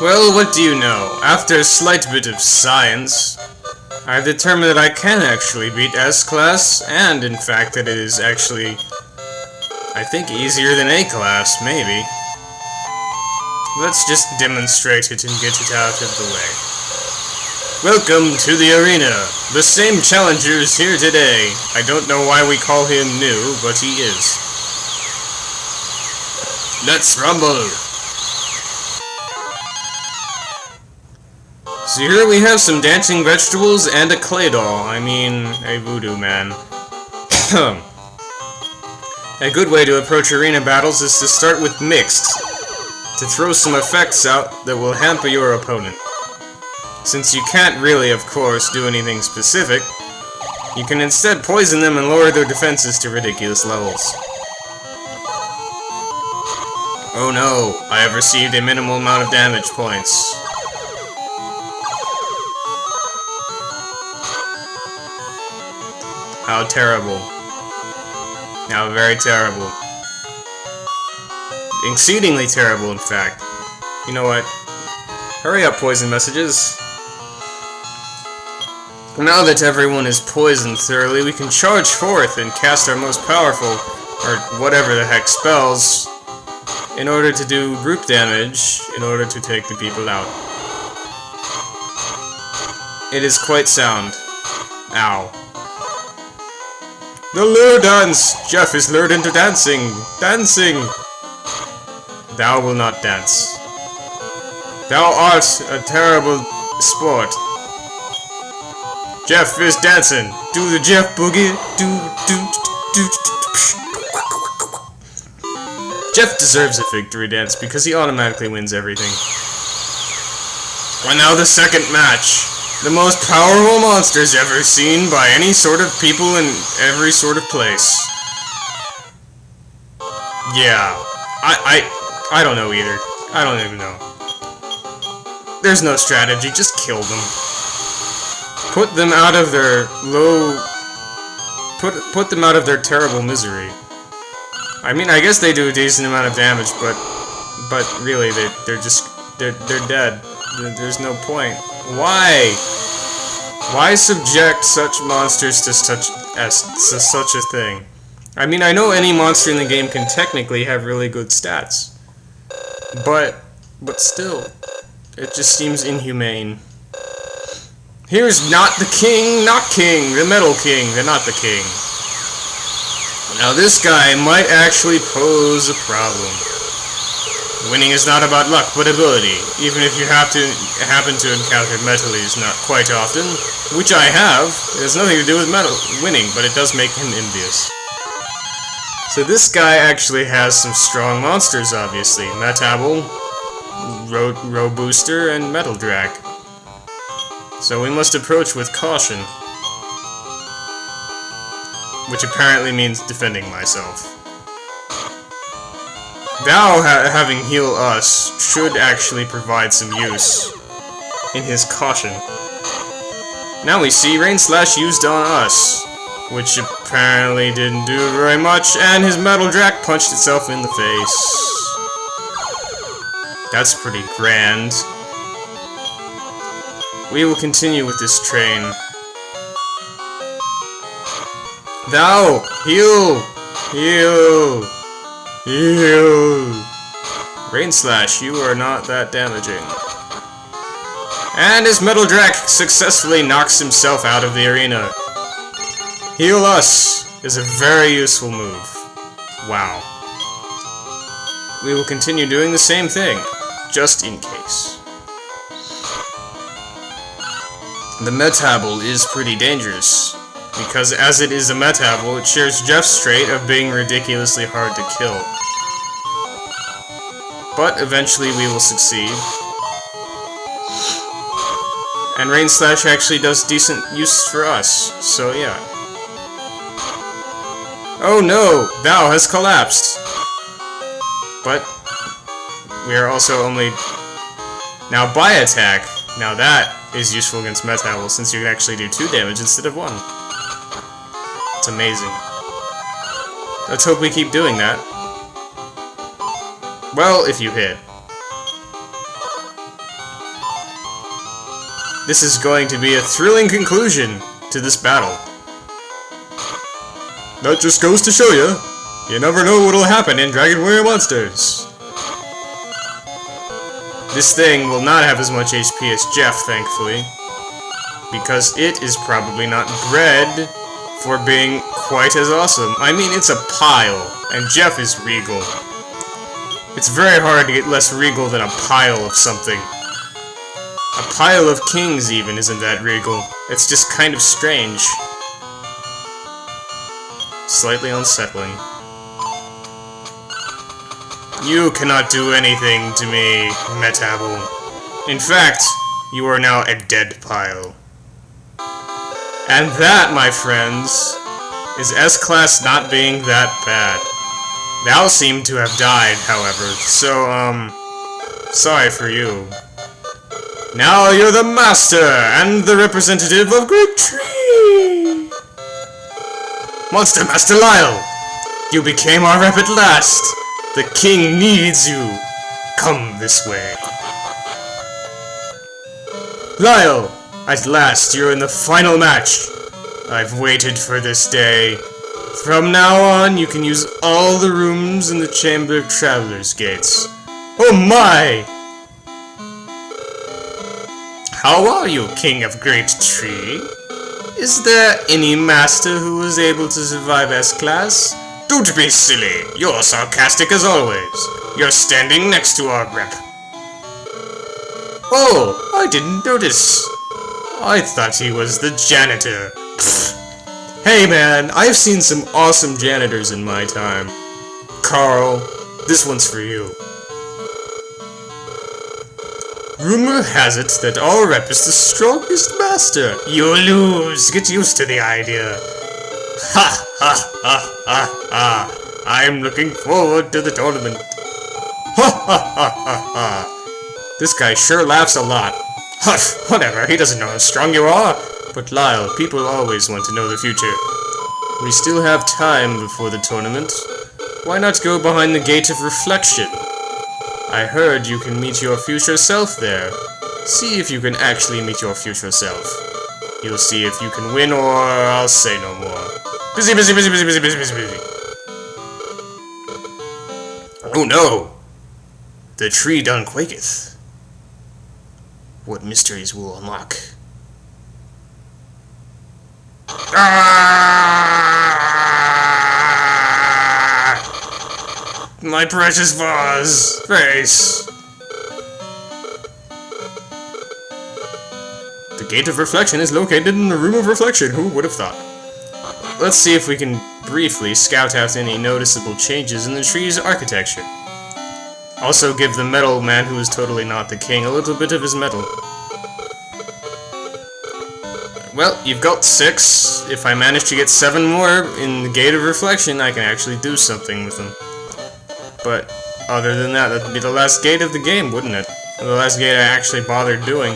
Well, what do you know? After a slight bit of science, I've determined that I can actually beat S-Class, and in fact that it is actually, I think, easier than A-Class, maybe. Let's just demonstrate it and get it out of the way. Welcome to the arena! The same challenger is here today. I don't know why we call him new, but he is. Let's rumble! So here we have some dancing vegetables and a clay doll. I mean, a voodoo man. A good way to approach arena battles is to start with mixed, to throw some effects out that will hamper your opponent. Since you can't really, of course, do anything specific, you can instead poison them and lower their defenses to ridiculous levels. Oh no, I have received a minimal amount of damage points. How terrible. How very terrible. Exceedingly terrible, in fact. You know what? Hurry up, poison messages. Now that everyone is poisoned thoroughly, we can charge forth and cast our most powerful, or whatever the heck, spells in order to do group damage, in order to take the people out. It is quite sound. Ow. The lure dance! Jeff is lured into dancing! Dancing! Thou will not dance. Thou art a terrible sport. Jeff is dancing! Do the Jeff boogie! Jeff deserves a victory dance because he automatically wins everything. And now the second match. The most powerful monsters ever seen by any sort of people in every sort of place. Yeah. I don't know either. I don't even know. There's no strategy, just kill them. Put them out of their put them out of their terrible misery. I mean, I guess they do a decent amount of damage, but really they're dead. There's no point. Why? Why subject such monsters to such a thing? I mean, I know any monster in the game can technically have really good stats, but still, it just seems inhumane. Here's not the king, the Metal King, not the king. Now this guy might actually pose a problem. Winning is not about luck, but ability. Even if you happen to encounter Metalies not quite often, which I have, it has nothing to do with winning, but it does make him envious. So this guy actually has some strong monsters, obviously. Metabel, Booster, and Metal Drac. So we must approach with caution. Which apparently means defending myself. Thou, having healed us, should actually provide some use in his caution. Now we see Rain Slash used on us, which apparently didn't do very much, and his Metal Drac punched itself in the face. That's pretty grand. We will continue with this train. Thou, heal! Heal! Heal! Rain Slash, you are not that damaging. And his Metal Drac successfully knocks himself out of the arena. Heal Us is a very useful move. Wow. We will continue doing the same thing, just in case. The Metabel is pretty dangerous, because as it is a Metabel, it shares Jeff's trait of being ridiculously hard to kill. But eventually we will succeed. And Rain Slash actually does decent use for us, so yeah. Oh no! Thou has collapsed! But we are also only... Now Bi Attack! Now that is useful against Metabel, since you can actually do 2 damage instead of 1. It's amazing. Let's hope we keep doing that. Well, if you hit. this is going to be a thrilling conclusion to this battle. That just goes to show you, you never know what'll happen in Dragon Warrior Monsters. This thing will not have as much HP as Jeff, thankfully, because it is probably not bred for being quite as awesome. I mean, it's a pile, and Jeff is regal. It's very hard to get less regal than a pile of something. A pile of kings, even, isn't that regal. It's just kind of strange. Slightly unsettling. You cannot do anything to me, Metable. In fact, you are now a dead pile. And that, my friends, is S-Class not being that bad. Thou seem to have died, however, so, sorry for you. Now you're the master and the representative of Great Tree! Monster Master Lyle! You became our rep at last! The king needs you! Come this way. Lyle! At last, you're in the final match! I've waited for this day. From now on, you can use all the rooms in the Chamber of Travelers' Gates. Oh my! How are you, King of Great Tree? Is there any master who was able to survive S-Class? Don't be silly. You're sarcastic as always. You're standing next to our rep. Oh, I didn't notice. I thought he was the janitor. Pfft. Hey man, I've seen some awesome janitors in my time. Carl, this one's for you. Rumor has it that our rep is the strongest master. You lose. Get used to the idea. Ha ha ha ha ha. I'm looking forward to the tournament. Ha ha ha ha ha. This guy sure laughs a lot. Huff, whatever, he doesn't know how strong you are. But Lyle, people always want to know the future. We still have time before the tournament. Why not go behind the Gate of Reflection? I heard you can meet your future self there. See if you can actually meet your future self. You'll see if you can win, or I'll say no more. Busy, busy, busy, busy, busy, busy, busy, busy. Oh no! The tree done quaketh. What mysteries will unlock? My precious vase! Face! The Gate of Reflection is located in the Room of Reflection. Who would have thought? Let's see if we can briefly scout out any noticeable changes in the tree's architecture. Also give the metal man, who is totally not the king, a little bit of his metal. Well, you've got 6. If I manage to get 7 more in the Gate of Reflection, I can actually do something with them. But other than that, that'd be the last gate of the game, wouldn't it? The last gate I actually bothered doing.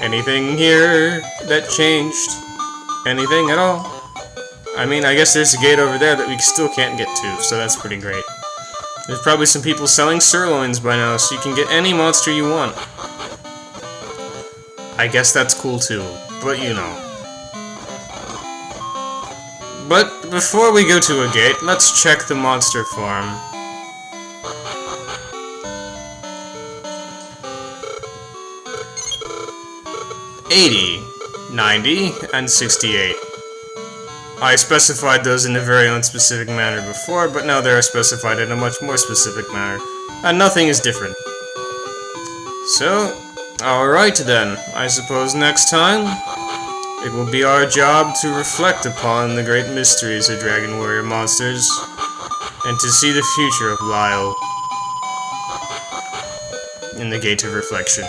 Anything here that changed? Anything at all? I mean, I guess there's a gate over there that we still can't get to, so that's pretty great. There's probably some people selling sirloins by now, so you can get any monster you want. I guess that's cool too, but you know. But before we go to a gate, let's check the monster farm. 80, 90, and 68. I specified those in a very unspecific manner before, but now they are specified in a much more specific manner, and nothing is different. So, alright then, I suppose next time, it will be our job to reflect upon the great mysteries of Dragon Warrior Monsters, and to see the future of Lyle in the Gate of Reflection.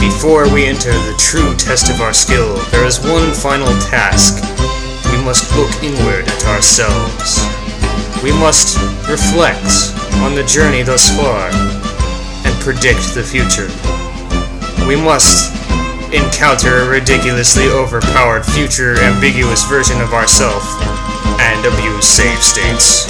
Before we enter the true test of our skill, there is one final task. We must look inward at ourselves. We must reflect on the journey thus far, and predict the future. We must encounter a ridiculously overpowered future ambiguous version of ourselves, and abuse save states.